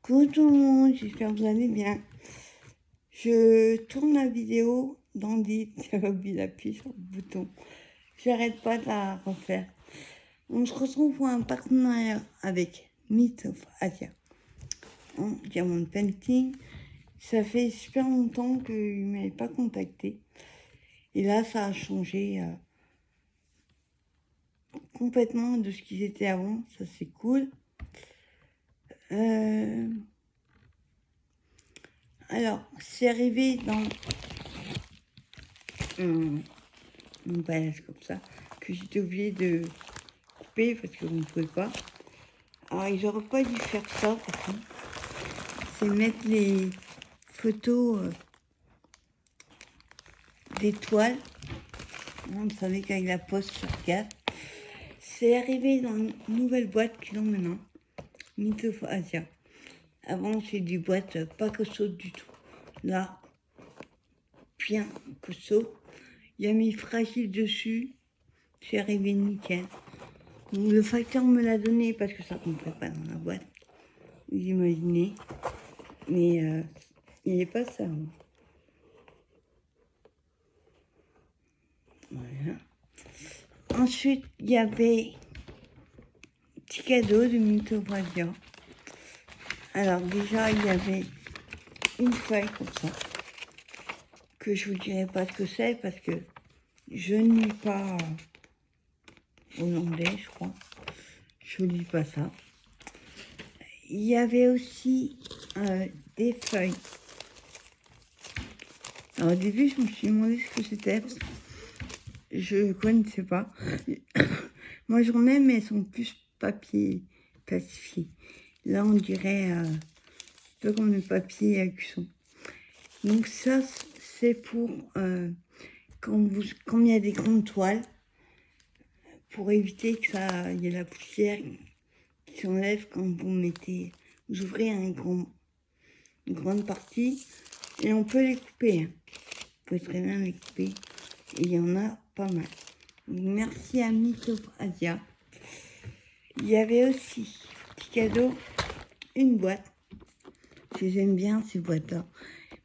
Coucou tout le monde, j'espère que vous allez bien. Je tourne la vidéo dans dit, j'avais oublié d'appuyer sur le bouton. J'arrête pas de la refaire. On se retrouve pour un partenariat avec Myth of Asia en Diamond Painting. Ça fait super longtemps qu'ils ne m'avaient pas contacté. Et là, ça a changé complètement de ce qu'ils étaient avant. Ça, c'est cool. Alors, c'est arrivé dans mon balance comme ça, que j'étais obligée de couper parce que vous ne pouvez pas. Alors, ils n'auraient pas dû faire ça, par contre. C'est mettre les photos d'étoiles. Vous savez qu'avec la poste sur 4. C'est arrivé dans une nouvelle boîte qu'ils ont maintenant. Myth of Asia. Avant, c'est du boîte pas costaud du tout. Là, bien costaud. Il y a mis fragile dessus. C'est arrivé nickel. Donc, le facteur me l'a donné parce que ça ne comptait pas dans la boîte. Vous imaginez. Mais il n'est pas ça. Voilà. Ensuite, il y avait un petit cadeau de Myth of Asia. Alors déjà, il y avait une feuille comme ça, que je vous dirai pas ce que c'est parce que je ne lis pas hollandais, je crois. Je ne lis pas ça. Il y avait aussi des feuilles. Alors au début, je me suis demandé ce que c'était. Je ne connaissais pas. Moi, j'en ai, mais elles sont plus papier plastifié. Là, on dirait un peu comme le papier à cuisson. Donc ça, c'est pour quand il y a des grandes toiles, pour éviter que ça, il y ait la poussière qui s'enlève quand vous ouvrez une grande partie, et on peut les couper. Hein. On peut très bien les couper, et il y en a pas mal. Donc, merci à Myth of Asia. Il y avait aussi, petit cadeau, une boîte. J'aime bien ces boîtes-là.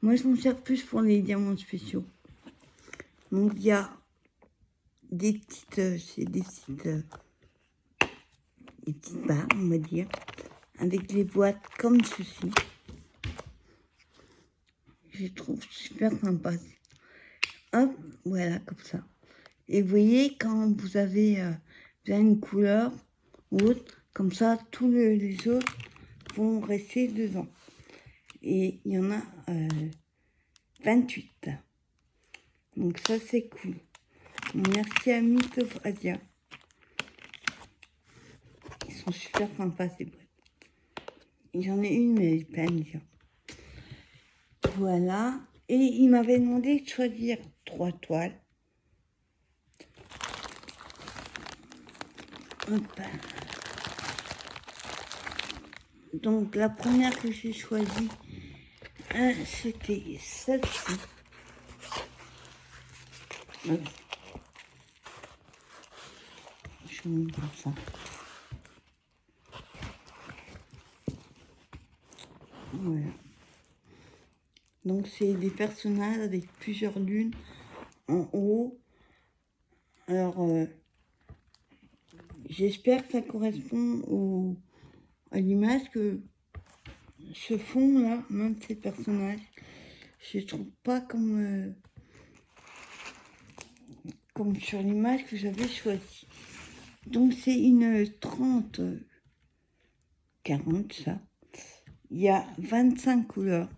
Moi, je m'en sers plus pour les diamants spéciaux. Donc, il y a des petites barres, on va dire, avec les boîtes comme ceci. Je trouve super sympa. Hop, voilà, comme ça. Et vous voyez, quand vous avez une couleur ou autre, comme ça, tous les autres vont rester dedans. Et il y en a 28. Donc ça, c'est cool. Merci à Myth of Asia. Ils sont super sympas, ces boîtes. J'en ai une, mais elle est pleine déjà. Voilà. Et il m'avait demandé de choisir 3 toiles. Hop. Donc, la première que j'ai choisie, c'était celle-ci. Hop. Je vous montre ça. Voilà. Donc, c'est des personnages avec plusieurs lunes en haut. Alors, j'espère que ça correspond à l'image que ce fond-là, même ces personnages, je ne trouve pas comme sur l'image que j'avais choisie. Donc, c'est une 30-40, ça. Il y a 25 couleurs.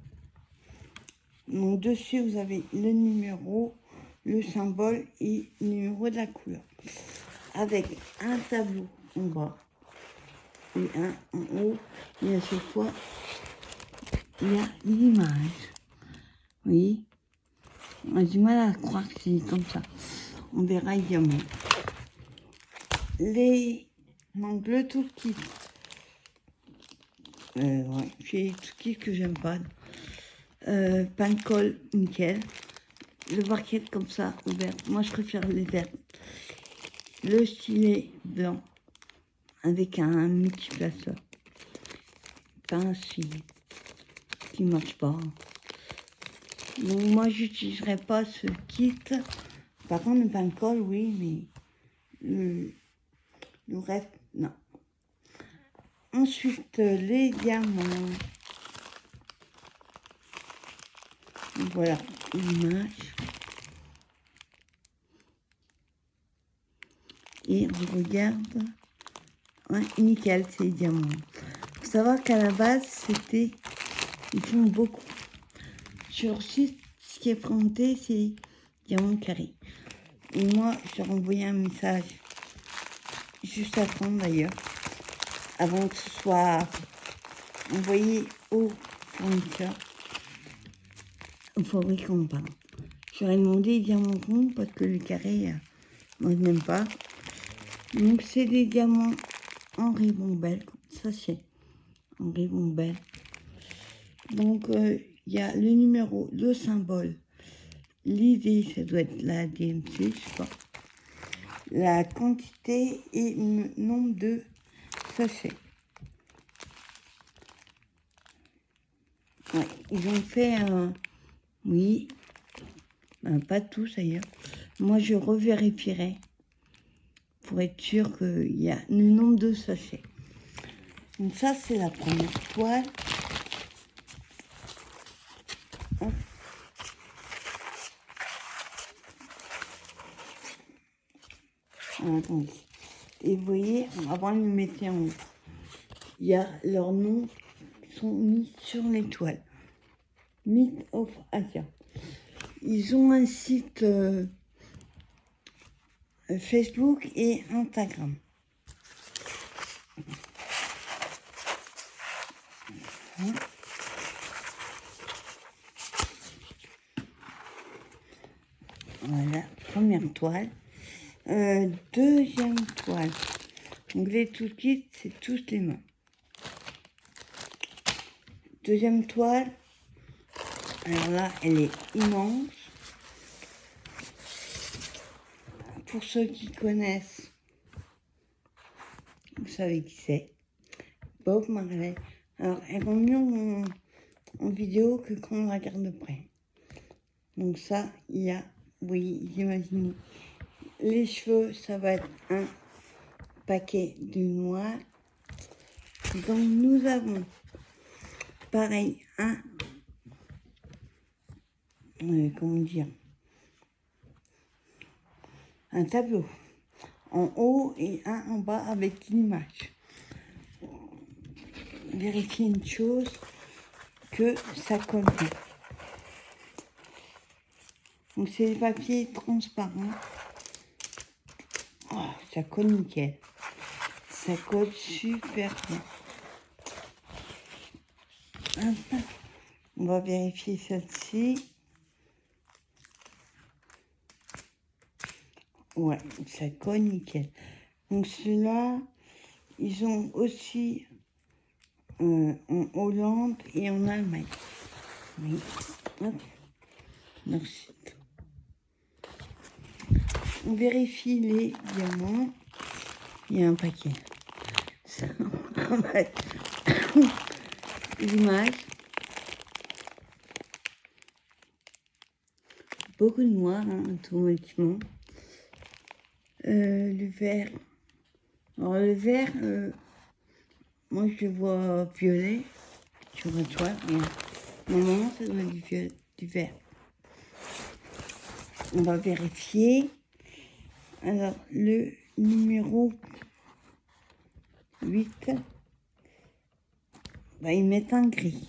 Donc, dessus, vous avez le numéro, le symbole et le numéro de la couleur. Avec un tableau en bas et un en haut. Et à chaque fois, il y a l'image. Vous voyez? On a du mal à croire que c'est comme ça. On verra également. Donc, le tout kit. Ouais, j'ai des tout kits que j'aime pas. Pain de colle, nickel. Le barquette comme ça, ouvert. Moi, je préfère les verts. Le stylet blanc. avec un multiplaceur. Pas un signe qui marche pas. Donc moi j'utiliserai pas ce kit. Par contre le pain de colle oui, mais le reste non. Ensuite les diamants. Voilà l'image. Et on regarde. Ouais, nickel, c'est les diamants. Faut savoir qu'à la base, ils font beaucoup. Sur le site, ce qui est présenté, c'est diamants carrés. Et moi, j'ai renvoyé un message juste avant d'ailleurs, avant que ce soit envoyé au fournisseur, au fabricant, pardon. J'aurais demandé diamants ronds parce que le carré, moi je n'aime pas. Donc c'est des diamants en ribambelle, ça c'est en ribambelle. Donc il y a le numéro, le symbole, l'idée, ça doit être la DMC, je sais pas. La quantité et le nombre de sachets. Ouais, ils ont fait oui, ben, pas tous d'ailleurs. Moi je revérifierai pour être sûr qu'il y a le nombre de sachets. Donc ça c'est la première toile. Hop. Attendez. Et vous voyez, avant de le mettre en haut, il y a leurs noms qui sont mis sur les toiles. Myth of Asia. Ils ont un site Facebook et Instagram. Voilà, première toile. Deuxième toile. Donc les toolkits, c'est tous les mains. Deuxième toile. Alors là, elle est immense. Pour ceux qui connaissent, vous savez qui c'est. Bob Marley. Alors, elle rend mieux en vidéo que quand on la regarde de près. Donc ça, il y a, oui, j'imagine. Les cheveux, ça va être un paquet de noix. Donc nous avons, pareil, comment dire, un tableau en haut et un en bas avec l'image. Vérifier une chose, que ça colle bien. Donc c'est des papiers transparents. Oh, ça colle nickel. Ça colle super bien. Hop. On va vérifier celle-ci. Ouais, ça colle nickel. Donc ceux-là, ils ont aussi en Hollande et en Allemagne. Oui. Hop. Merci. On vérifie les diamants. Il y a un paquet. Ça, l'image. Beaucoup de noir, hein, automatiquement. Le vert. Alors le vert, moi je le vois violet sur la toile. Normalement ça doit être du vert. On va vérifier. Alors le numéro 8, bah, ils mettent un gris.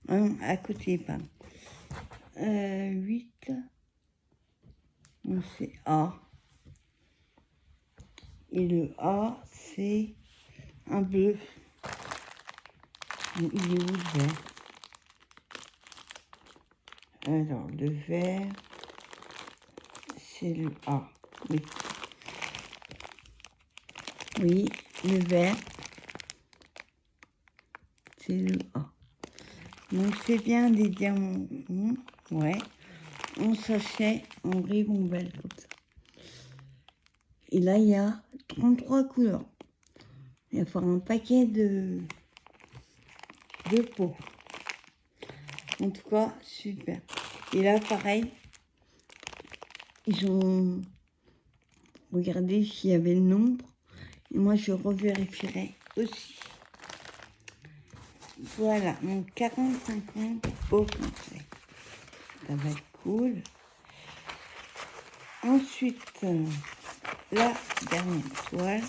Hein, à côté, pas. 8, c'est A. Et le A, c'est un bleu. Il est où le vert? Alors, le vert, c'est le A. Oui. Oui, le vert, c'est le A. Donc, c'est bien des diamants. Ouais. On sachet en ribambelle comme ça. Et là, il y a 33 couleurs. Il va falloir un paquet de pots. En tout cas, super. Et là, pareil, ils ont regardé s'il y avait le nombre. Et moi, je revérifierai aussi. Voilà, mon 40-50 au complet. Ça va être cool. Ensuite, la dernière toile.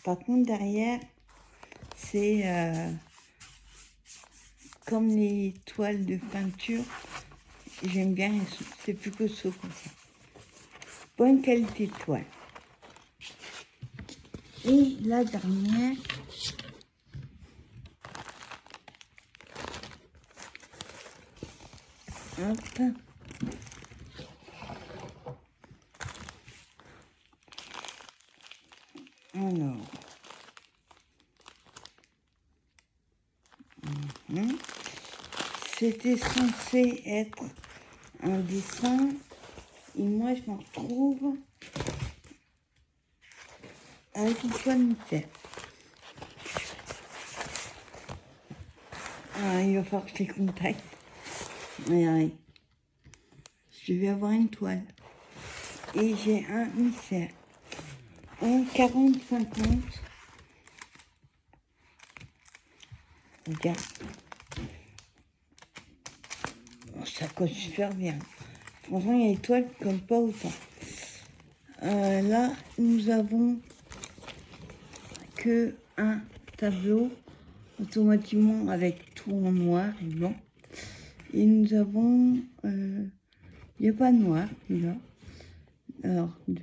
Par contre, derrière, c'est comme les toiles de peinture. J'aime bien, c'est plus costaud comme ça. Bonne qualité de toile. Et la dernière, hop. Alors, c'était censé être un dessin, et moi je m'en retrouve avec une toile mystère. Ah, il va falloir que je les contacte. Ouais. Je vais avoir une toile. Et j'ai un mystère. En 40-50. Regarde. Oh, ça colle super bien. Franchement, il y a des toiles qui ne collent pas autant. Là, nous avons que un tableau automatiquement avec tout en noir et blanc. Et nous avons... il n'y a pas de noir, là. Alors, 2.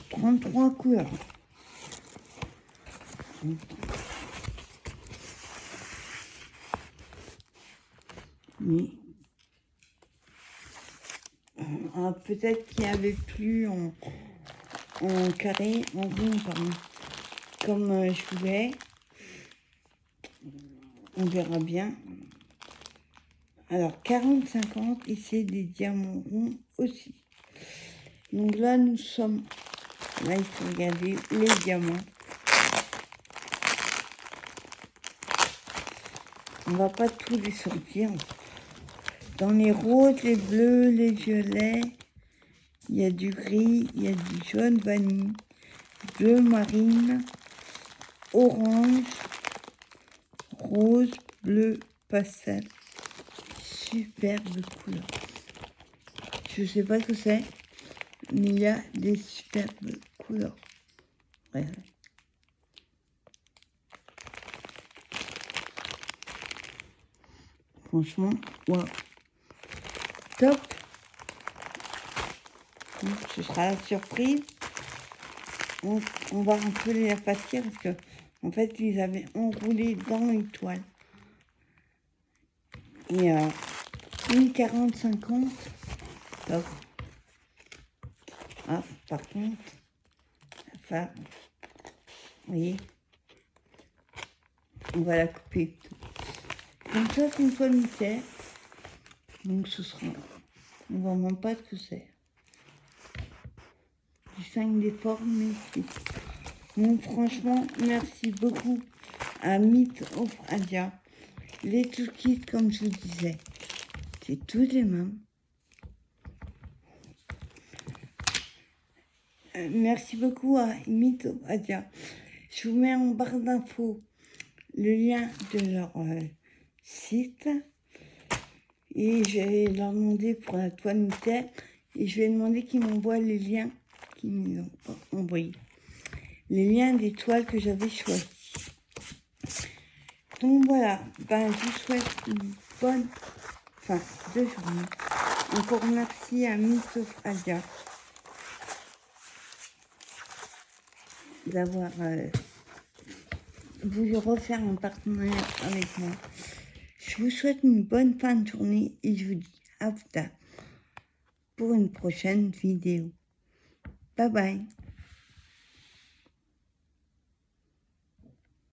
« 33 couleurs. Mais peut-être qu'il n'y avait plus en carré, en rond, pardon, comme je voulais. On verra bien. Alors, 40-50, et c'est des diamants ronds aussi. Donc là, nous sommes... Là, il faut regarder les diamants. On va pas tous les sortir. Dans les roses, les bleus, les violets, il y a du gris, il y a du jaune vanille, bleu marine, orange, rose, bleu pastel. Superbe couleur. Je sais pas ce que c'est, mais il y a des superbes couleurs. Ouais. Franchement, wow. Top. Donc, ce sera la surprise. On va un peu les pâtir parce que en fait ils avaient enroulé dans les toiles. Et une 40-50. Top. Ah, par contre, enfin, vous voyez, on va la couper. Donc ça c'est une toile mystère. Donc ce sera, on ne voit même pas ce que c'est. Du 5 des formes, mais si. Donc franchement, merci beaucoup à Myth of Adia. Les toolkits, comme je vous disais, c'est tous les mêmes. Merci beaucoup à Myth of Adia. Je vous mets en barre d'infos le lien de leur site. Et je vais leur demander pour la toile mystère. Et je vais demander qu'ils m'envoient les liens qu'ils m'ont envoyés. Les liens des toiles que j'avais choisies. Donc voilà, je vous souhaite une bonne fin de journée. Encore merci à Myth of Adia d'avoir voulu refaire un partenariat avec moi. Je vous souhaite une bonne fin de journée et je vous dis à plus tard pour une prochaine vidéo. Bye bye.